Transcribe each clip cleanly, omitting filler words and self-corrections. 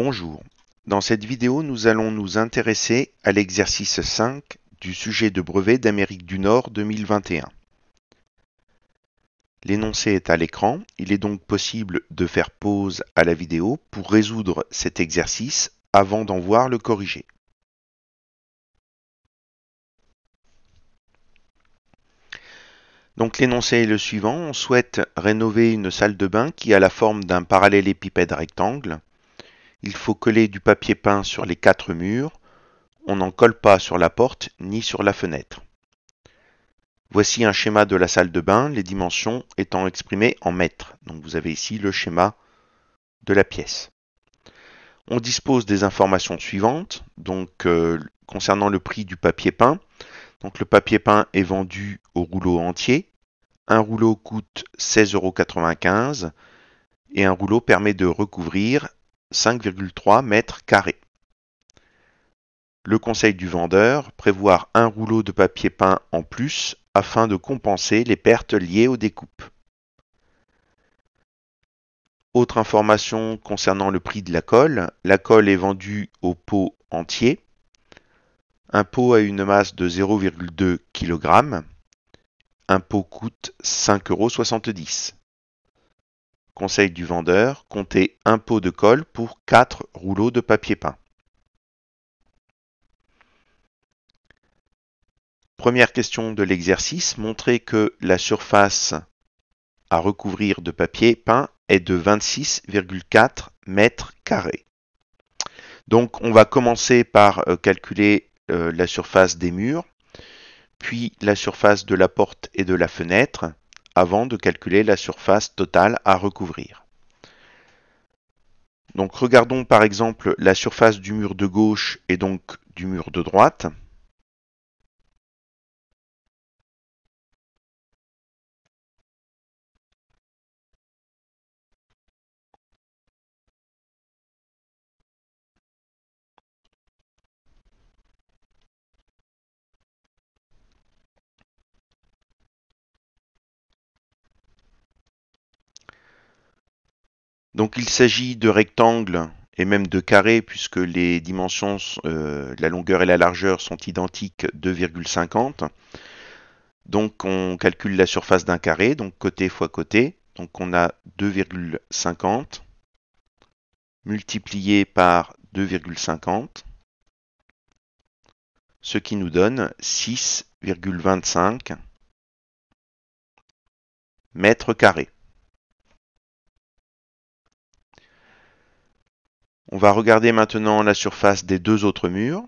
Bonjour. Dans cette vidéo, nous allons nous intéresser à l'exercice 5 du sujet de brevet d'Amérique du Nord 2021. L'énoncé est à l'écran. Il est donc possible de faire pause à la vidéo pour résoudre cet exercice avant d'en voir le corrigé. Donc l'énoncé est le suivant. On souhaite rénover une salle de bain qui a la forme d'un parallélépipède rectangle. Il faut coller du papier peint sur les 4 murs. On n'en colle pas sur la porte ni sur la fenêtre. Voici un schéma de la salle de bain, les dimensions étant exprimées en mètres. Donc vous avez ici le schéma de la pièce. On dispose des informations suivantes. Donc concernant le prix du papier peint, donc le papier peint est vendu au rouleau entier. Un rouleau coûte 16,95 € et un rouleau permet de recouvrir 5,3 mètres carrés. Le conseil du vendeur, prévoir un rouleau de papier peint en plus afin de compenser les pertes liées aux découpes. Autre information concernant le prix de la colle est vendue au pot entier. Un pot a une masse de 0,2 kg. Un pot coûte 5,70 €. Conseil du vendeur, comptez un pot de colle pour 4 rouleaux de papier peint. Première question de l'exercice, montrez que la surface à recouvrir de papier peint est de 26,4 mètres carrés. Donc on va commencer par calculer la surface des murs, puis la surface de la porte et de la fenêtre, avant de calculer la surface totale à recouvrir. Donc regardons par exemple la surface du mur de gauche et donc du mur de droite. Donc il s'agit de rectangles et même de carrés puisque les dimensions, la longueur et la largeur sont identiques, 2,50. Donc on calcule la surface d'un carré, donc côté fois côté. Donc on a 2,50 multiplié par 2,50, ce qui nous donne 6,25 mètres carrés. On va regarder maintenant la surface des deux autres murs.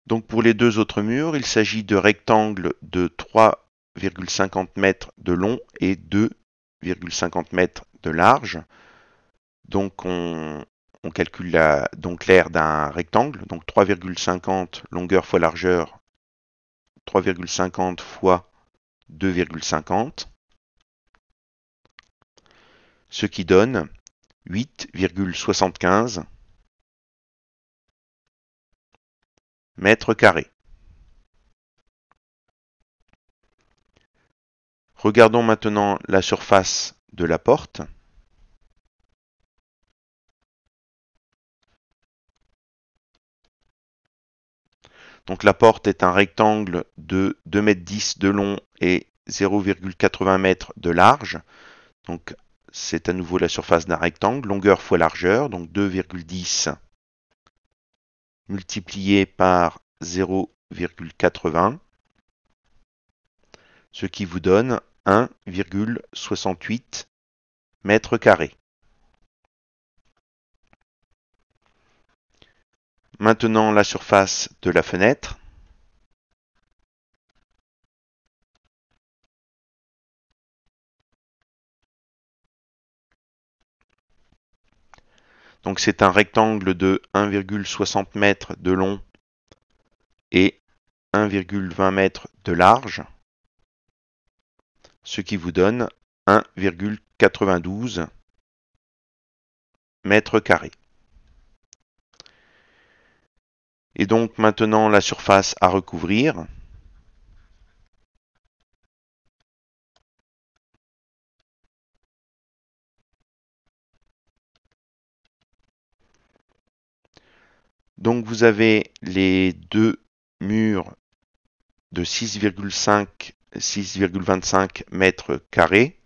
Donc pour les deux autres murs, il s'agit de rectangles de 3,50 mètres de long et 2,50 mètres de large. Donc on calcule l'aire d'un rectangle, donc 3,50 longueur fois largeur, 3,50 fois 2,50, ce qui donne 8,75 mètres carrés. Regardons maintenant la surface de la porte. Donc la porte est un rectangle de 2,10 m de long et 0,80 m de large. Donc c'est à nouveau la surface d'un rectangle, longueur fois largeur, donc 2,10 multiplié par 0,80, ce qui vous donne 1,68 mètres carrés. Maintenant la surface de la fenêtre. Donc c'est un rectangle de 1,60 m de long et 1,20 m de large, ce qui vous donne 1,92 mètres carrés. Et donc maintenant la surface à recouvrir. Donc vous avez les deux murs de 6,25 mètres carrés.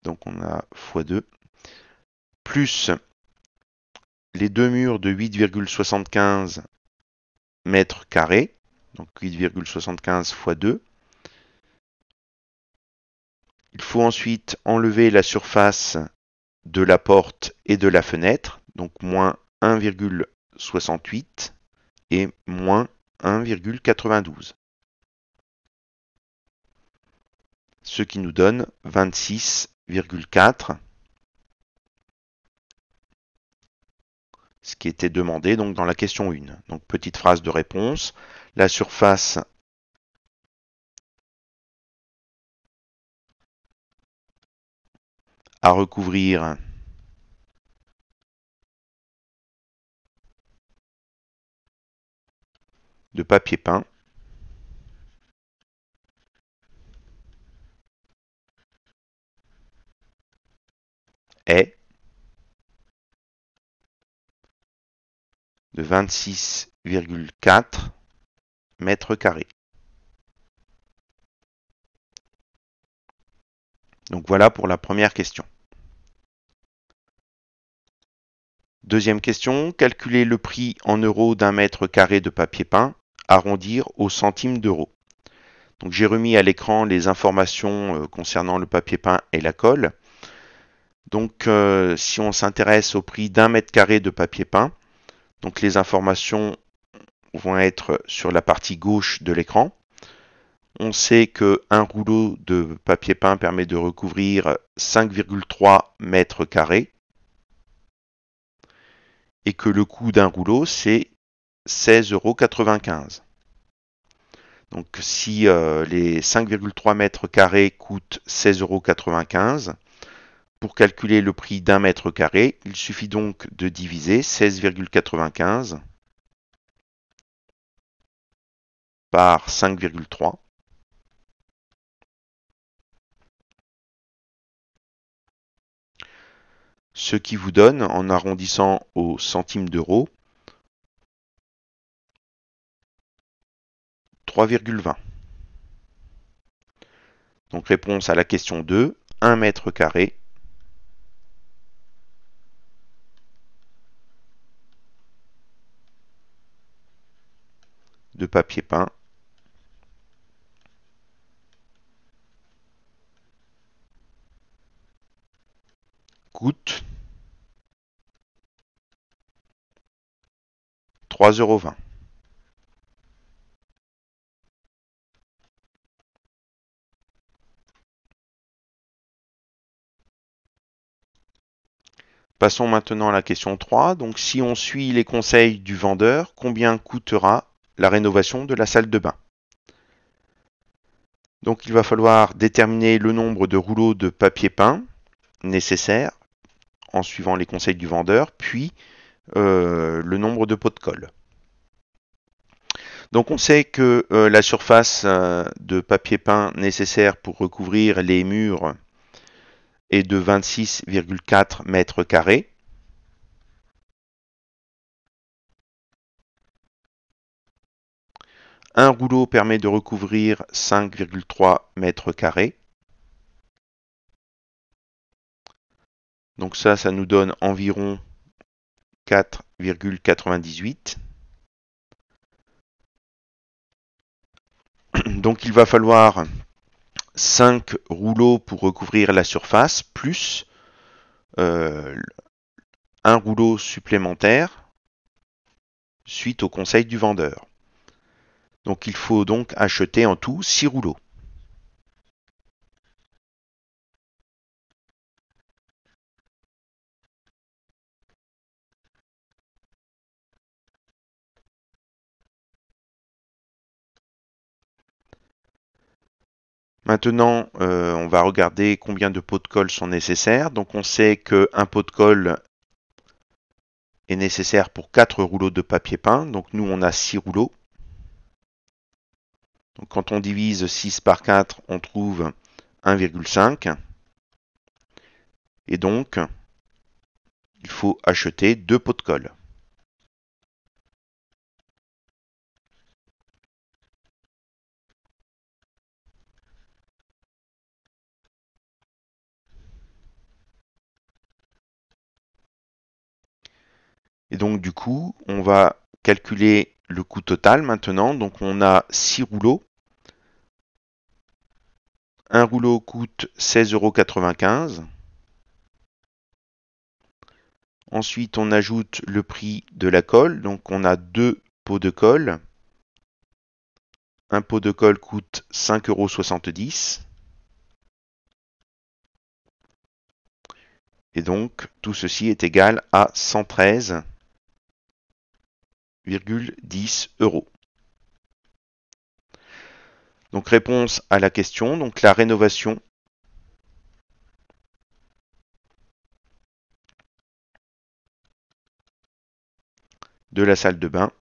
Donc on a x2. Plus les deux murs de 8,75 mètres carrés. Donc 8,75 x 2. Il faut ensuite enlever la surface de la porte et de la fenêtre, donc moins 1,68 et moins 1,92. Ce qui nous donne 26,4, ce qui était demandé donc dans la question 1. Donc petite phrase de réponse, la surface à recouvrir de papier peint est de 26,4 mètres carrés. Donc voilà pour la première question. Deuxième question, calculer le prix en euros d'un mètre carré de papier peint, arrondir au centime d'euro. Donc j'ai remis à l'écran les informations concernant le papier peint et la colle. Donc si on s'intéresse au prix d'un mètre carré de papier peint, donc les informations vont être sur la partie gauche de l'écran. On sait qu'un rouleau de papier peint permet de recouvrir 5,3 mètres carrés et que le coût d'un rouleau c'est 16,95 €. Donc si les 5,3 mètres carrés coûtent 16,95 €, pour calculer le prix d'un mètre carré, il suffit donc de diviser 16,95 par 5,3. Ce qui vous donne, en arrondissant au centime d'euro, 3,20. Donc réponse à la question 2, 1 mètre carré de papier peint coûte 3,20 €. Passons maintenant à la question 3. Donc si on suit les conseils du vendeur, combien coûtera la rénovation de la salle de bain? Donc il va falloir déterminer le nombre de rouleaux de papier peint nécessaires en suivant les conseils du vendeur, puis le nombre de pots de colle. Donc on sait que la surface de papier peint nécessaire pour recouvrir les murs est de 26,4 mètres carrés. Un rouleau permet de recouvrir 5,3 mètres carrés. Donc ça nous donne environ 4,98. Donc il va falloir 5 rouleaux pour recouvrir la surface, plus un rouleau supplémentaire suite au conseil du vendeur. Donc il faut donc acheter en tout 6 rouleaux. Maintenant, on va regarder combien de pots de colle sont nécessaires. Donc on sait qu'un pot de colle est nécessaire pour 4 rouleaux de papier peint. Donc nous, on a 6 rouleaux. Donc quand on divise 6 par 4, on trouve 1,5. Et donc, il faut acheter 2 pots de colle. Et donc du coup, on va calculer le coût total maintenant. Donc on a 6 rouleaux. Un rouleau coûte 16,95 €. Ensuite, on ajoute le prix de la colle. Donc on a 2 pots de colle. Un pot de colle coûte 5,70 €. Et donc tout ceci est égal à 113,10 €. Donc réponse à la question, donc la rénovation de la salle de bain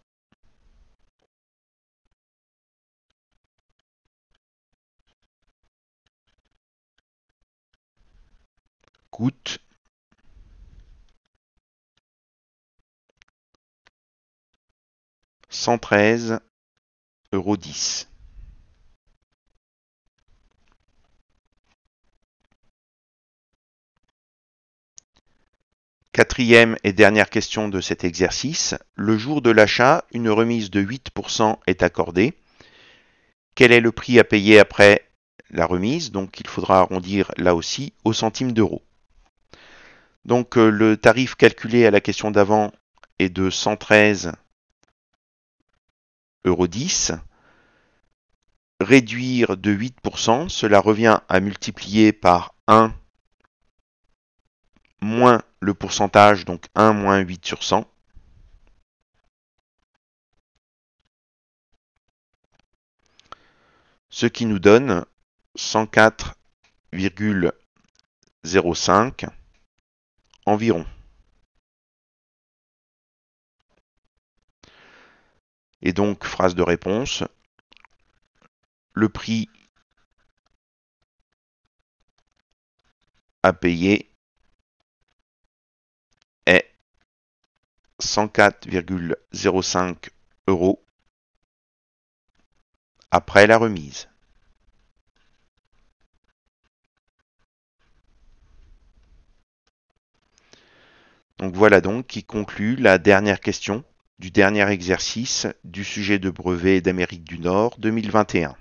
coûte 113,10 €. Quatrième et dernière question de cet exercice. Le jour de l'achat, une remise de 8% est accordée. Quel est le prix à payer après la remise? Donc il faudra arrondir là aussi au centime d'euro. Donc le tarif calculé à la question d'avant est de 113,10 €. Réduire de 8%, cela revient à multiplier par 1 moins le pourcentage, donc 1 moins 8 sur 100. Ce qui nous donne 104,05 environ. Et donc, phrase de réponse, le prix à payer est 104,05 € après la remise. Donc voilà donc qui conclut la dernière question du dernier exercice du sujet de brevet d'Amérique du Nord 2021.